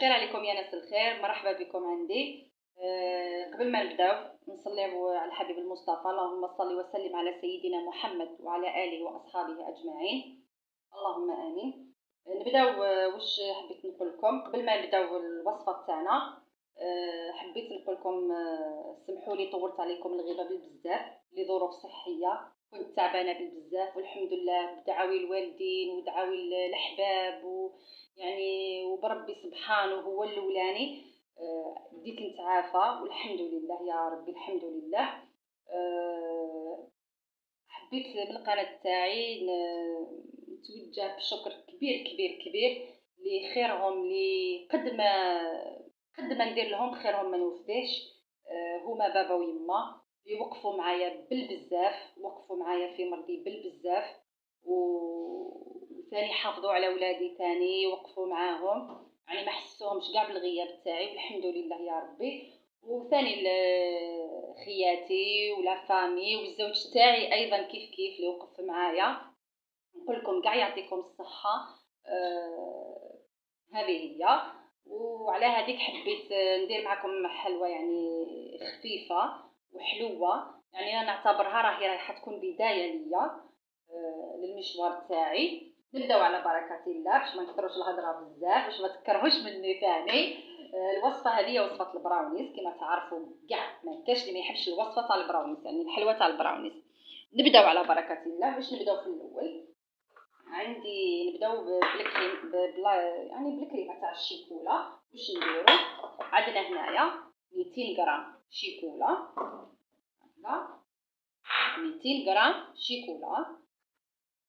الخير عليكم يا ناس الخير، مرحبا بكم عندي. قبل ما نبداو نصليو على الحبيب المصطفى، اللهم صل وسلم على سيدنا محمد وعلى اله واصحابه اجمعين، اللهم امين. نبداو. واش حبيت نقول لكم قبل ما نبداو الوصفه تاعنا؟ حبيت نقول لكم سمحوا لي طولت عليكم الغيبه بزاف لظروف صحيه، كنت تعبانه بزاف، والحمد لله بدعاوي الوالدين ودعاوي الاحباب يعني وبربي سبحانه هو الاولاني بديت نتعافى والحمد لله يا ربي الحمد لله. حبيت من القناه تاعي نتوجه بشكر كبير كبير كبير لخيرهم، قد ما ندير لهم خيرهم ما نوفديش. هما بابا ويما اللي وقفوا معايا بالبزاف، وقفوا معايا في مرضي بالبزاف، وثاني حافظوا على ولادي، ثاني وقفوا معاهم، يعني ما حسوهمش كاع بالغياب تاعي والحمد لله يا ربي. وثاني خياتي ولا فامي والزوج تاعي ايضا كيف كيف اللي وقف معايا، نقول لكم كاع يعطيكم الصحه. هذه هي. وعلى هذيك حبيت ندير معكم حلوه يعني خفيفه وحلوه، يعني انا نعتبرها راح تكون بدايه ليا للمشوار تاعي. نبداو على بركه الله باش ما نكثروش الهضره بزاف، باش ما تكرهوش مني ثاني. الوصفه هذه وصفه البراونيز، كما تعرفوا كاع ما كاش اللي ما يحبش الوصفه تاع البراونيز، يعني الحلوه تاع البراونيز. نبداو على بركه الله. باش نبداو في الاول عندي نبداو بالكريم يعني بالكريمه تاع الشيكولا. باش نديرو عندنا هنايا 200 غرام شيكولا، هكذا 200 غرام شيكولا.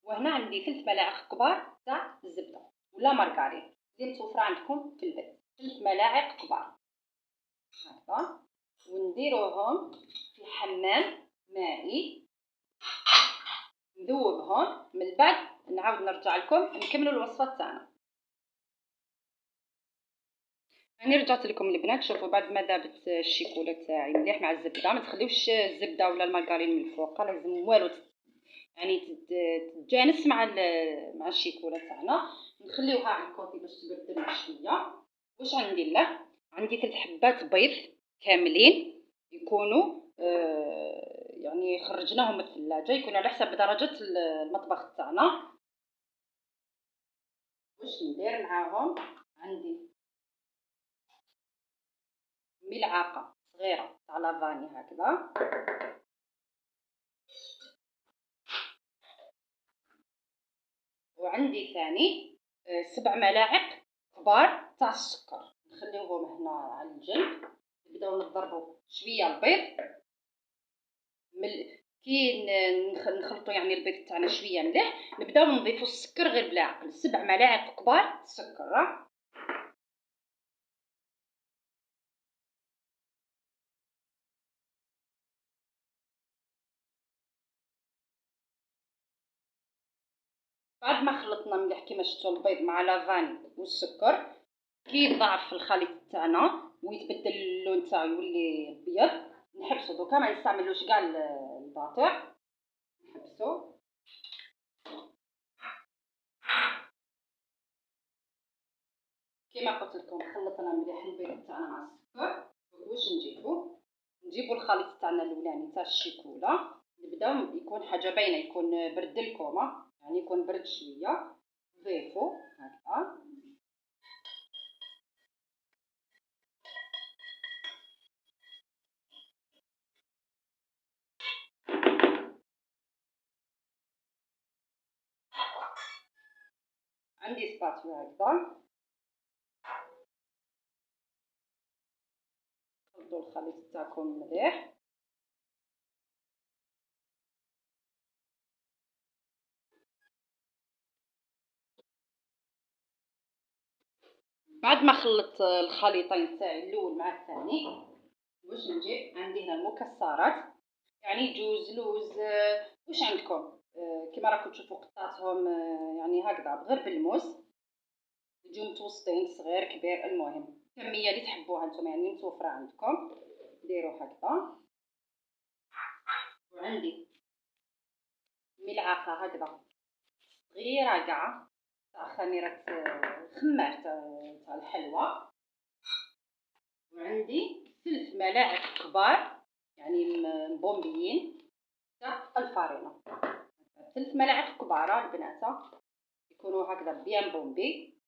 وهنا عندي 3 ملاعق كبار تاع الزبده ولا مارغرين اللي متوفره عندكم في البيت، 3 ملاعق كبار هكذا. ونديروهم في حمام مائي نذوبهم، من بعد نعاود نرجع لكم نكملوا الوصفه تاعنا. يعني رجعت لكم البنات، شوفوا بعد ما ذابت الشيكولا تاعي مليح مع الزبده، ما تخليوش الزبده ولا المارغرين من الفوق، لازم والو يعني تتجانس مع الشيكولا تاعنا. نخليوها على الكوطي باش تبرد لنا شويه. واش غندير له؟ عندي 3 حبات بيض كاملين يكونوا يعني خرجناهم من الثلاجه، يكون على حسب درجه المطبخ تاعنا. واش ندير معاهم؟ عندي ملعقه صغيره تاع لافاني هكذا، وعندي ثاني 7 ملاعق كبار تاع السكر، نخليوهم هنا على الجنب. نبداو نضربوا شويه البيض كي نخلطوا يعني البيض تاعنا شويه مليح، نبداو نضيفوا السكر غير بلا عقل، 7 ملاعق كبار سكر. بعد ما خلطنا مليح كيما شفتوا البيض مع لافاني والسكر، كي يضاعف الخليط تاعنا ويتبدل اللون تاعو يولي ابيض، نحبسو. دوكا ما نستعملوش كاع الباطر، نحبسو. كما قلت لكم خلطنا مليح البيض تاعنا مع السكر. واش نجيبو الخليط تاعنا الاولاني تاع الشيكولا، نبداو يكون حاجه باينه، يكون برد لكم، يعني يكون برد شويه، نضيفو هكذا. عندي سباتولا هكذا، خلطوا الخليط تاعكم مليح. بعد ما خلطت الخليطين تاعي الاول مع الثاني، واش نجيب؟ عندي هنا المكسرات، يعني جوز، لوز، واش عندكم كما راكم تشوفوا قطعتهم يعني هكذا غير بالموس، يجوا متوسطين صغير كبير، المهم الكميه اللي تحبوها نتوما يعني متوفره عندكم ديروا هكذا. وعندي ملعقه هكذا صغيره كاع تاع خميره خمار تاع الحلوى، وعندي 3 ملاعق كبار يعني مبومبيين تاع الفارينة، 3 ملاعق كبار البنات يكونوا هكذا بيان بومبي.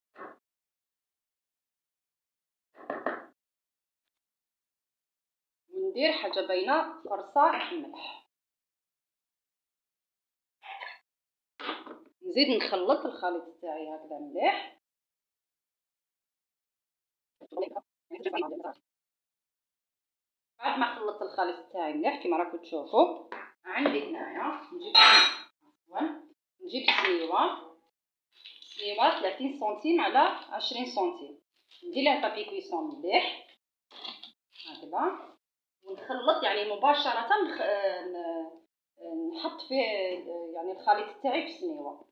وندير حاجه بين قرصه ملح، نزيد نخلط الخليط تاعي هكذا مليح. بعد ما خلطت الخليط تاعي مليح كيما راكم تشوفوا، عندي هنايا نجيب سنيوه 30 سنتيم على 20 سنتيم، ندير لها بابي كويسون مليح هكذا، ونخلط يعني مباشره نحط فيه يعني الخليط تاعي في السنيوه.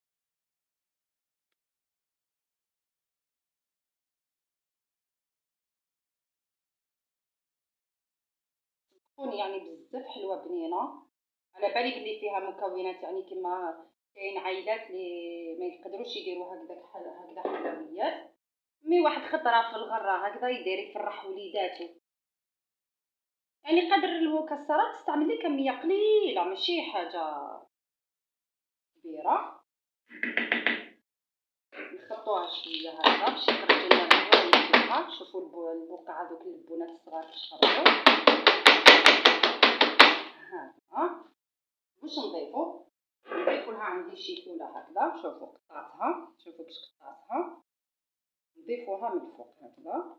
تكون يعني بزاف حلوه بنينه، على بالي بلي فيها مكونات يعني كما كاين عائلات اللي ما يقدروش يديروا هكذا حلويات، مي واحد خطره في الغره هكذا يدير يفرح وليداته، يعني قدر المكسرات تستعملي كميه قليله ماشي حاجه كبيره. نخلطوها شويه هكذا باش يخرج لنا الالوان فيها. شوفوا البقع هذوك البنات الصغار كيفاش خرجوا هكذا. واش نضيفو لها؟ عندي شيكولا هكذا، شوفوا قطعتها، شوفوا كيفاش قطعتها، نضيفوها من الفوق هكذا.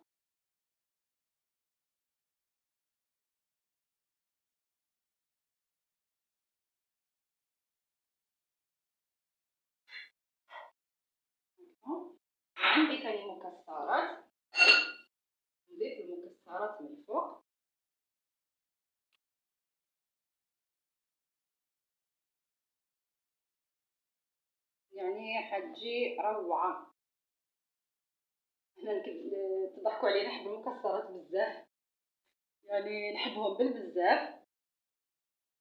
عندي ثاني مكسرات، نضيف المكسرات من الفوق. يعني حتجي روعه. احنا تضحكوا علينا، نحب المكسرات بزاف، يعني نحبهم بزاف.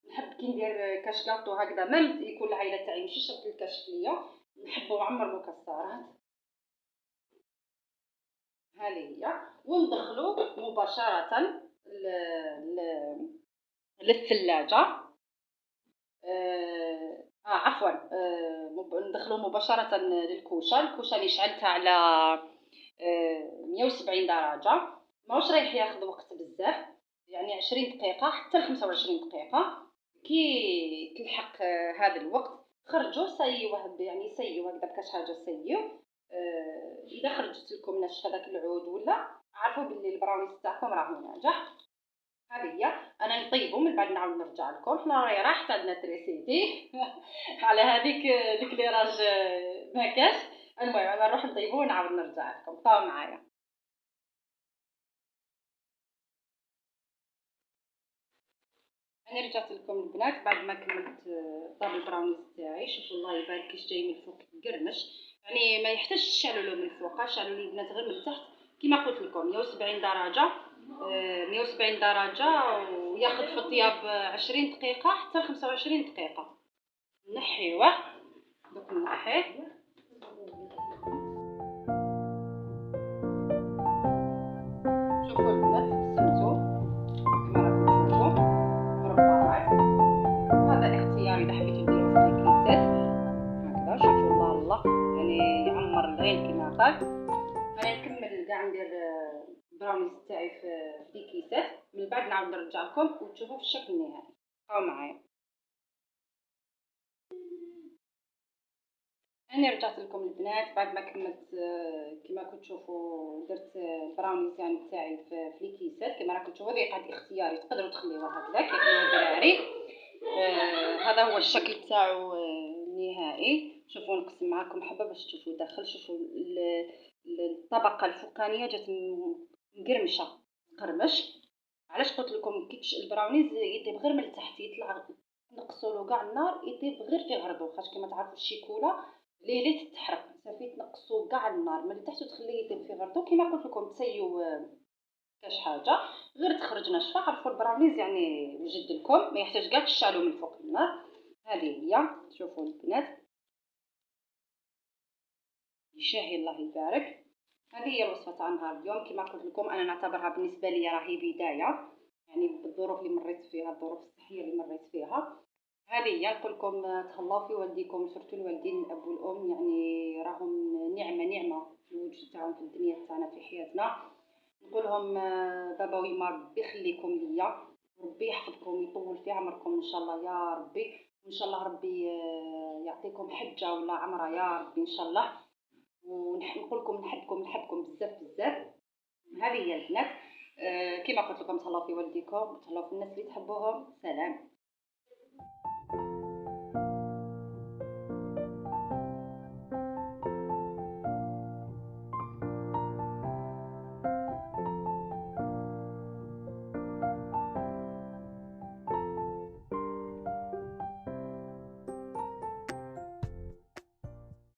نحب كي ندير كاش كاطو هكذا، ميم يكون العائله تاعي ماشي شرط الكاش ليا، نحبو معمر مكسرات. هذه هي. وندخلو مباشره للثلاجه. عفوا، ندخلو مباشره للكوشه. الكوشه اللي شعلتها على 170 درجه، ماهوش رايح ياخذ وقت بزاف، يعني 20 دقيقه حتى ل 25 دقيقه. كي تلحق هذا الوقت خرجوا سيوه، يعني سيو هكذا بكاش حاجه سيو. اذا خرجت لكم ناشفه داك العود ولا، عرفوا باللي البراونيز تاعكم راه ناجح. هذه هي. انا نطيبو من بعد نعاود نرجع لكم. حنا راهي راحت عندنا تريسيتي على هذيك الكليراج ما كاش. المهم انا نروح نطيبو ونعاود نرجع لكم، بقاو معايا. انا رجعت لكم البنات بعد ما كملت طاب البراونيز تاعي. شوفوا الله يبارك كيش جاي من الفوق تقرمش، يعني ما يحتاجش تشعلوا له من الفوق، شعلوا لي البنات غير من التحت كما قلت لكم 170 درجه. 170 درجه، وياخذ في الطياب 20 دقيقه حتى 25 دقيقه. نحيوه دوك، نحيه. شوفوا البنات قسمتو كما راكم تشوفوا مربعات. هذا اختياري اذا حبيتو ديروا في الكيسات هكذا. شوفوا الله الله، يعني يعمر العين كما قال. انا نكمل كاع ندير البراونيز تاعي في كيسات، من بعد نعاود نرجع لكم وتشوفوا في الشكل النهائي. بقاو معايا. انا رجعت لكم البنات بعد ما كملت كما كنتوا تشوفوا درت البراونيز يعني تاعي في الكيسات كما راكم تشوفوا. هذه قاعد اختياري، تقدروا تخليوها هكذا كيما الدراري. هذا هو الشكل تاعو النهائي. شوفوا نقسم معكم حبه باش تشوفوا داخل. شوفوا الطبقه الفوقانيه جات مقرمشه قرمش. علاش قلت لكم كيتش البراونيز يطيب غير من التحت، يطلع نقصوا له كاع النار يطيب غير في غرضو، خاطر كما تعرفوا الشيكولا ليه تتحرق، صافي تنقصوا كاع النار من التحت وتخليه يطيب في غرضو. كما قلت لكم تسيو كاش حاجه غير تخرج ناشفه. عرفوا البراونيز يعني وجد لكم، ما يحتاج كاع تشعلوا من فوق النار. هذه هي. شوفوا البنات يشهي الله يبارك. هذه هي الوصفة تاع نهار اليوم. كما قلت لكم أنا نعتبرها بالنسبة لي راهي بداية، يعني بالظروف اللي مريت فيها، الظروف الصحية اللي مريت فيها. هذه هي. نقول لكم تهلاو في والديكم، سورتو الوالدين الأب والأم، يعني راهم نعمة نعمة في الوجود تاعهم في الدنيا تاعنا في حياتنا. نقول لهم بابا ويما ربي يخليكم ليا، ربي يحفظكم يطول في عمركم ان شاء الله يا ربي، وان شاء الله ربي يعطيكم حجة ولا عمرة يا ربي ان شاء الله. ونقول لكم نحبكم بزاف بزاف. هذه هي البنات. كما قلت لكم تهلاو في والديكم وتهلاو في الناس اللي تحبوهم. سلام.